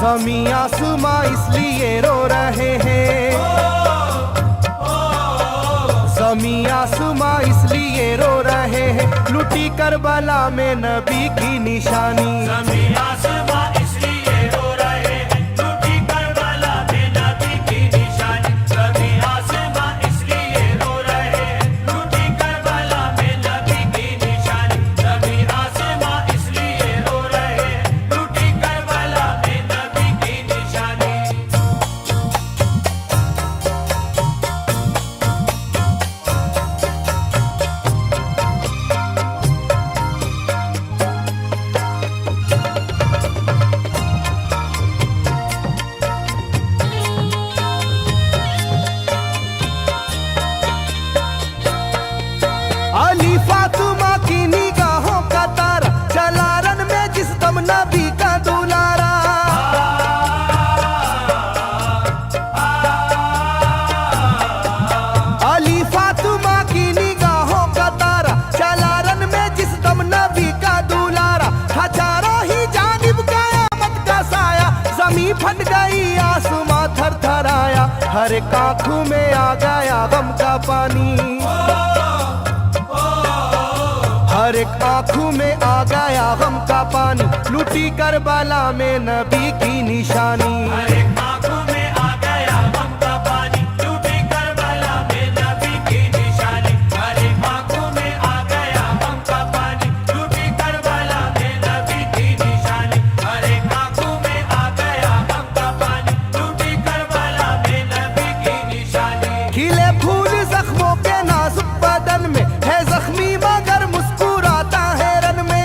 ज़मीं आसमां इसलिए रो रहे हैं, ज़मीं आसमां इसलिए रो रहे हैं, लुटी करबला में नबी की निशानी। ज़मीं आसमां इसलिए रो रहे हैं, लुटी करबला में नबी की निशानी। ज़मीं आसमां इसलिए रो रहे हैं, लुटी करबला में नबी की निशानी। ज़मीं आसमां इसलिए रो रहे हैं, लुटी करबला में नबी की निशानी। अली फातिमा की निगाहों का तारा, चला रन में जिस दम नबी का दुलारा। अली फातिमा की निगाहों का तारा, चला रन में जिस दम नबी का दुलारा। था चारों ही जानिब कयामत का साया, जमीन फट गई आसमां थर थर आया। हर एक आंखों में आ गया गम का पानी, हर एक आंखों में आ गया गम का पानी। लुटी करबला में नबी की निशानी। हर एक आंखों में आ गया गम का पानी, लुटी करबला में नबी की निशानी। हर एक आंखों में आ गया गम का पानी, लुटी करबला में नबी की निशानी। हर एक आंखों में आ गया गम का पानी, लुटी करबला में नबी की निशानी। खिले फूल जख्मों के नाजुक बदन में है जख्मी मगर मुस्कुराता है रन में।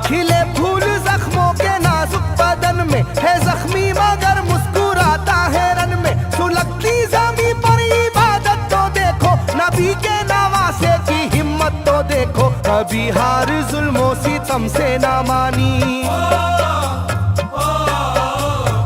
खिले फूल जख्मों के नाजुक बदन में है जख्मी मगर मुस्कुराता है रन में। सुलगती ज़मीं पर इबादत तो देखो, नबी के नवासे की हिम्मत तो देखो। कभी हार जुल्मों सितम से ना मानी,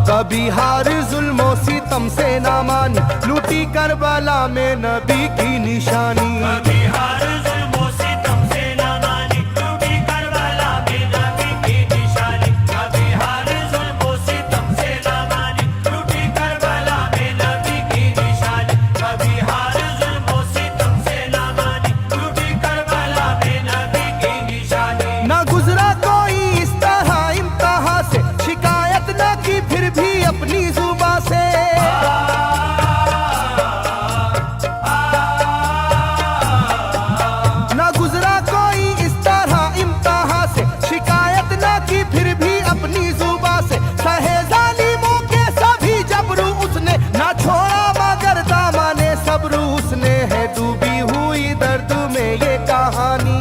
कभी हार जुल्मों सितम से ना मानी। लुटी करबला में नबी की निशानी। कभी हार जुल्मों सितम से ना मानी, लुटी करबला में नबी की निशानी। कभी हार जुल्मों सितम से ना मानी, लुटी करबला में नबी की निशानी। कभी हार जुल्मों सितम से ना मानी, लुटी करबला में नबी की निशानी। ना गुजरा कोई इस तरह इम्तिहा से, शिकायत न की फिर भी अपनी जुबा से। ना गुजरा कोई इस तरह इम्तिहा से, शिकायत न की फिर भी अपनी जुबा से। सहे जालिमों के सभी जबरू उसने, ना छोड़ा मगर दामने सब्र उसने। है डूबी हुई दर्द में ये कहानी,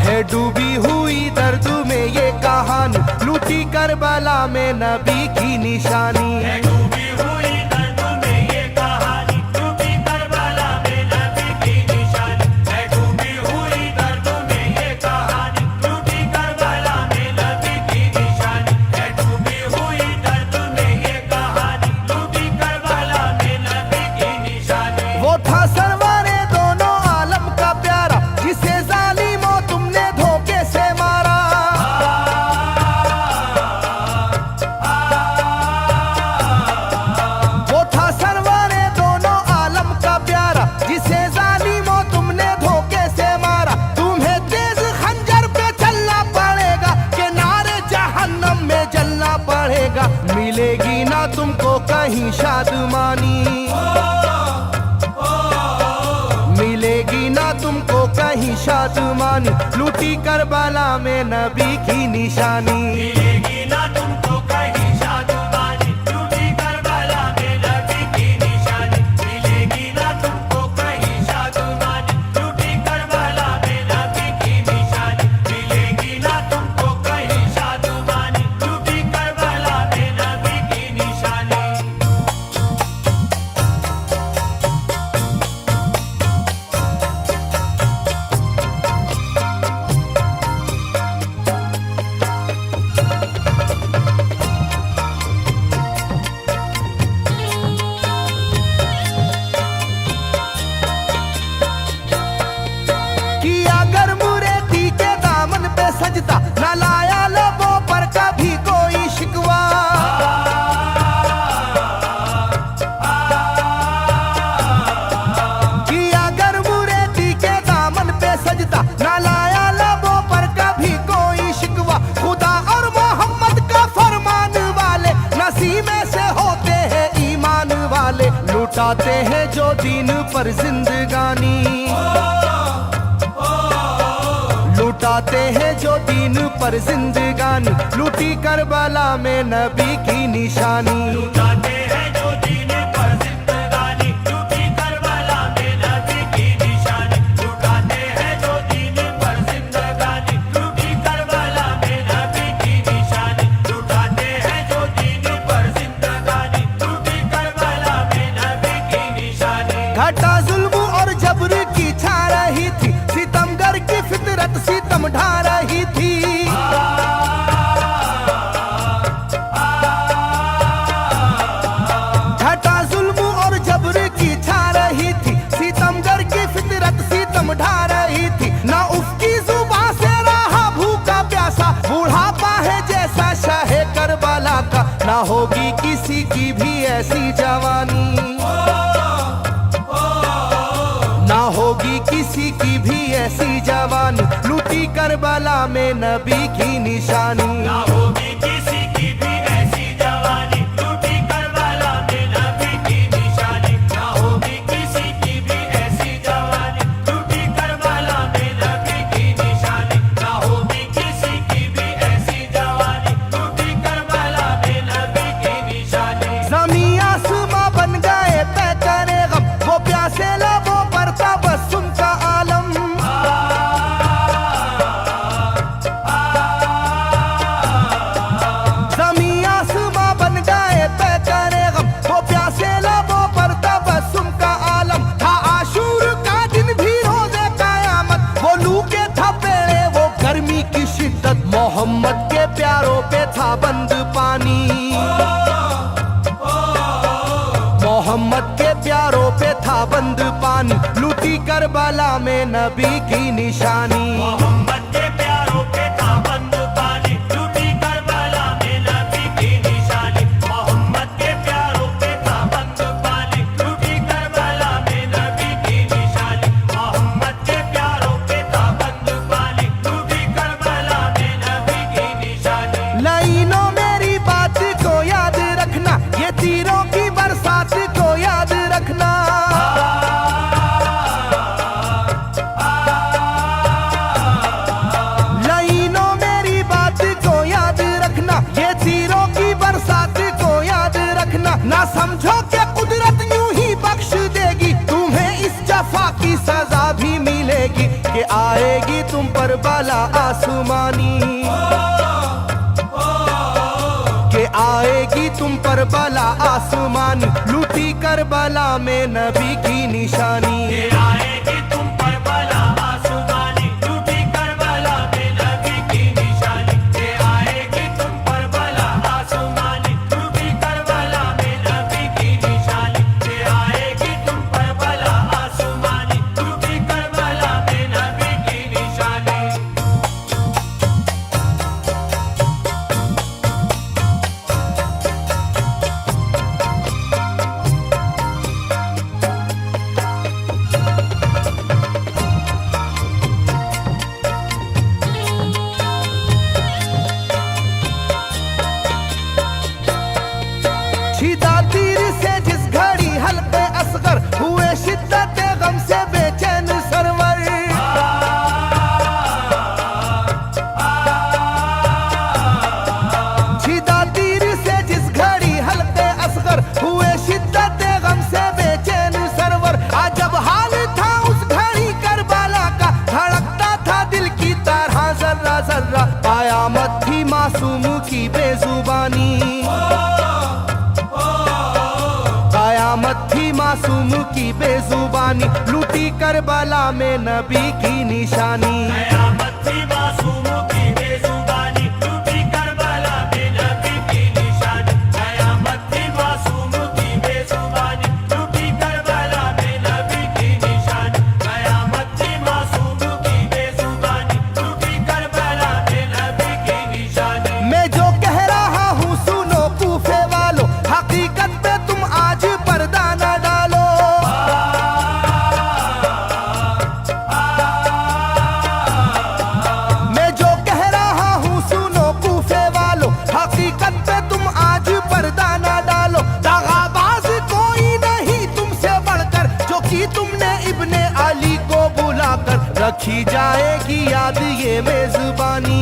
है डूबी हुई दर्द में ये कहानी। लुटी करबला में नबी की निशानी। है डूबी हुई दर्द में ये कहानी, लुटी करबला में नबी की निशानी। है डूबी हुई दर्द में ये कहानी, लुटी करबला में नबी की निशानी। है डूबी हुई दर्द में ये कहानी, लुटी करबला में नबी की निशानी। वो था सरवारे दोनों आलम का प्यारा, जिसे जालिमों तुमने धोखे से मारा। वो था सरवारे दोनों आलम का प्यारा, जिसे जालिमों तुमने धोखे से मारा। तुम्हें तेज खंजर पे चलना पड़ेगा, के नारे जहन्नम में जलना पड़ेगा। मिलेगी ना तुमको कहीं शादमानी, मिलेगी ना तुमको कहीं शादमानी। लुटी करबला में नबी की निशानी। मिलेगी ना तुमको कहीं शादमानी, लुटी करबला में नबी की निशानी। मिलेगी ना तुमको कहीं शादमानी, लुटी करबला में नबी की निशानी। मिलेगी ना तुमको कहीं शादमानी, लुटी करबला में नबी की निशानी। लुटाते हैं जो दीन पर जिंदगानी, लुटाते हैं जो दीन पर जिंदगानी, लूटी करबला में नबी की निशानी। लुटाते हैं जो दीन पर जिंदगानी, लूटी करबला में नबी की निशानी। लुटाते हैं जो दीन पर जिंदगानी, लूटी करबला में नबी की निशानी। लुटाते हैं जो दीन पर जिंदगानी, लूटी करबला में नबी की निशानी। घटा जुल्म और जबर की छा रही थी, सितमगर की फितरत सितम ढा रही थी। घटा जुल्म और जबर की छा रही थी, सितमगर की फितरत सितम ढा रही थी। ना उसकी जुबान से रहा भूखा प्यासा, बुढ़ापा है जैसा शाहे करबला का, ना होगी किसी की भी ऐसी जवानी, ना होगी किसी की भी ऐसी जवानी, लूटी करबला में नबी की निशानी। ना होगी किसी की भी ऐसी जवानी, लूटी करबला में नबी की निशानी। ना होगी किसी की भी ऐसी जवानी, लूटी करबला में नबी की निशानी। ना होगी किसी की भी ऐसी जवानी, लूटी करबला में नबी की निशानी। ज़मीं आसमां बन गए तय करे गम, वो प्यासे लबों पर तबस्सुम का आलम। ज़मीं आसमां बन गए तय करे गम, वो प्यासे लबों पर तबस्सुम का आलम। था आशूर का दिन भी रोज़े क़यामत, वो लू के थपेड़े वो गर्मी की शिद्दत, मोहम्मद के प्यारों पे था बंद पानी, मोहम्मद के प्यारों पे था बंद पानी, लूटी करबला में नबी की निशानी। मोहम्मद के प्यारों पे था बंद पानी, लूटी करबला में नबी की निशानी। मोहम्मद के प्यारों पे था बंद पानी, लूटी करबला में नबी की निशानी। मोहम्मद के प्यारों पे था बंद पानी, लूटी करबला में नबी की निशानी। लाइनों मेरी बात को याद रखना, ये तीरों की बरसात को याद रखना। लाइनों मेरी बात को याद रखना, ये तीरों की बरसात को याद रखना। ना समझो कि कुदरत यूं ही बख्श देगी, तुम्हें इस जफा की सजा भी मिलेगी, कि आएगी तुम पर बला आसमानी, के आएगी तुम पर बला आसमानी, लूटी करबला में नबी की निशानी। ये आएगी तुम पर बला आसमानी, लूटी करबला में नबी की निशानी। ये आएगी तुम पर बला आसमानी, लूटी करबला में नबी की निशानी। ये आएगी तुम पर बला आसमानी, लूटी करबला में नबी की निशानी। छिदा तीर से जिस घड़ी हल्के असगर हुए, शिद्दत गम से बेचैन सरवर। छिदा तीर से जिस घड़ी हल्के असगर हुए, शिद्दत गम से बेचैन सरवर। अजब हाल था उस घड़ी करबला का, धड़कता था दिल की तरह जर्रा जर्रा। कयामत थी मासूम की बेजुबानी, कयामत थी मासूम की बेजुबानी, लूटी करबला में नबी की निशानी। कयामत थी मासूम की बेजुबानी, लूटी करबला में नबी की निशानी। कयामत थी मासूम की बेजुबानी, लूटी करबला में नबी की निशानी। कयामत थी मासूम की बेजुबानी, लूटी करबला में नबी की निशानी। मैं जो कह रहा हूँ सुनो कूफे वालों, हकीकत पे तुम आज पर्दा न डालो। मैं जो कह रहा रखी जाएगी याद ये मेजबानी,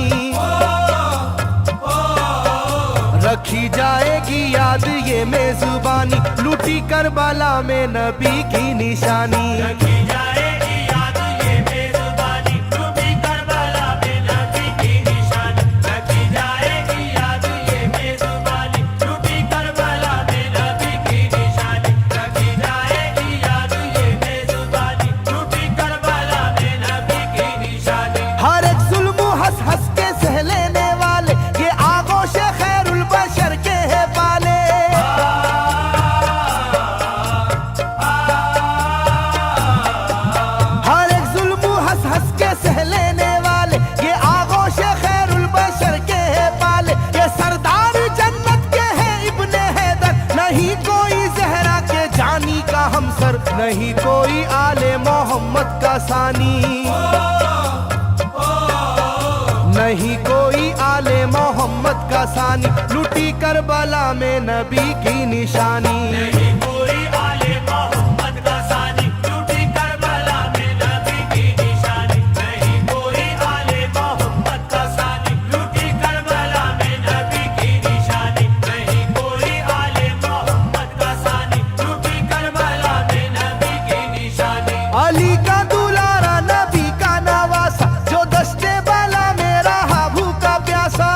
रखी जाएगी याद ये मेजबानी, लूटी करबला में नबी की निशानी। रखी जाएगी याद ये मेजबानी, लूटी करबला में नबी की निशानी। रखी जाएगी याद ये मेजबानी, लूटी करबला में नबी की निशानी। रखी जाएगी याद ये मेजबानी, लूटी करबला में नबी की निशानी। हर एक जुल्म हंस हंस के सह लेने वाले, ये आगोश खैरुल बशर के है बाले। हर एक जुल्म हंस हंस के सह लेने वाले, ये आगोश खैरुल बशर के है बाले। ये सरदार जन्नत के है इब्ने हैदर, नहीं कोई जहरा के जानी का हमसर, नहीं कोई आले मोहम्मद का सानी, नहीं कोई आले मोहम्मद का सानी, लूटी करबला में नबी की निशानी। नहीं कोई आले मोहम्मद का सानी, लूटी करबला में नबी की निशानी। नहीं कोई आले मोहम्मद का सानी, लूटी करबला में नबी की निशानी। नहीं कोई आले मोहम्मद का सानी, लूटी करबला में नबी की निशानी। अली का दुलारा नबी का नवासा, जो दस्ते बाला में रहा भूखा प्यासा।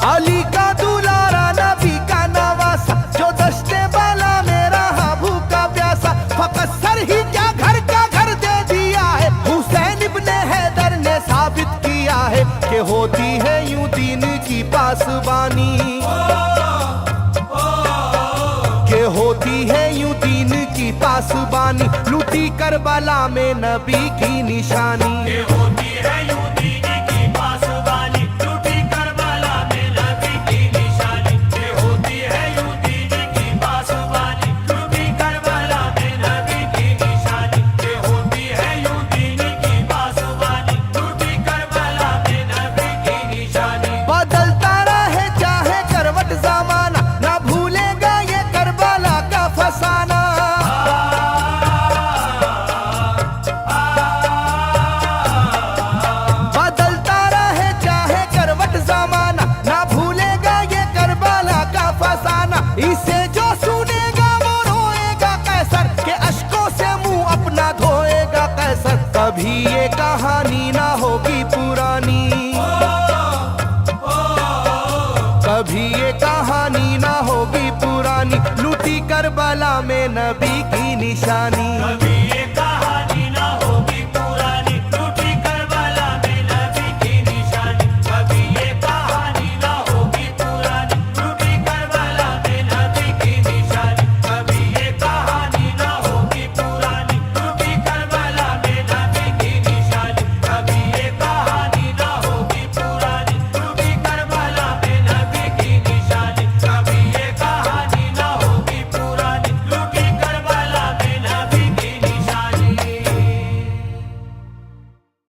अली का दुलारा नबी का नवासा, जो दस्ते बाला में रहा भूखा प्यासा। फकत सर ही क्या घर का घर दे दिया है, हुसैन इब्ने हैदर ने साबित किया है कि होती है यूं दीन की पासबानी, के होती है यूं दीन की पासबानी, लूटी करबला में नबी की निशानी। ये होती है यूं दीन की पासबानी, लूटी करबला में नबी की निशानी। ये होती है यूं दीन की पासबानी, लूटी करबला में नबी की निशानी। ये होती है यूं दीन की पासबानी, लूटी करबला में नबी की निशानी। बदलता रहे चाहे करवट जमाना, ना भूलेगा ये करबला का फसाना। बदलता रहे चाहे करवट जमाना, ना भूलेगा ये करबला का फसाना। इसे जो सुनेगा वो रोएगा कैसर, के अश्कों से मुंह अपना धोएगा कैसर। कभी ये कहानी ना होगी पुरानी, कभी ये कहानी ना होगी पुरानी, लूटी करबला में नबी की निशानी।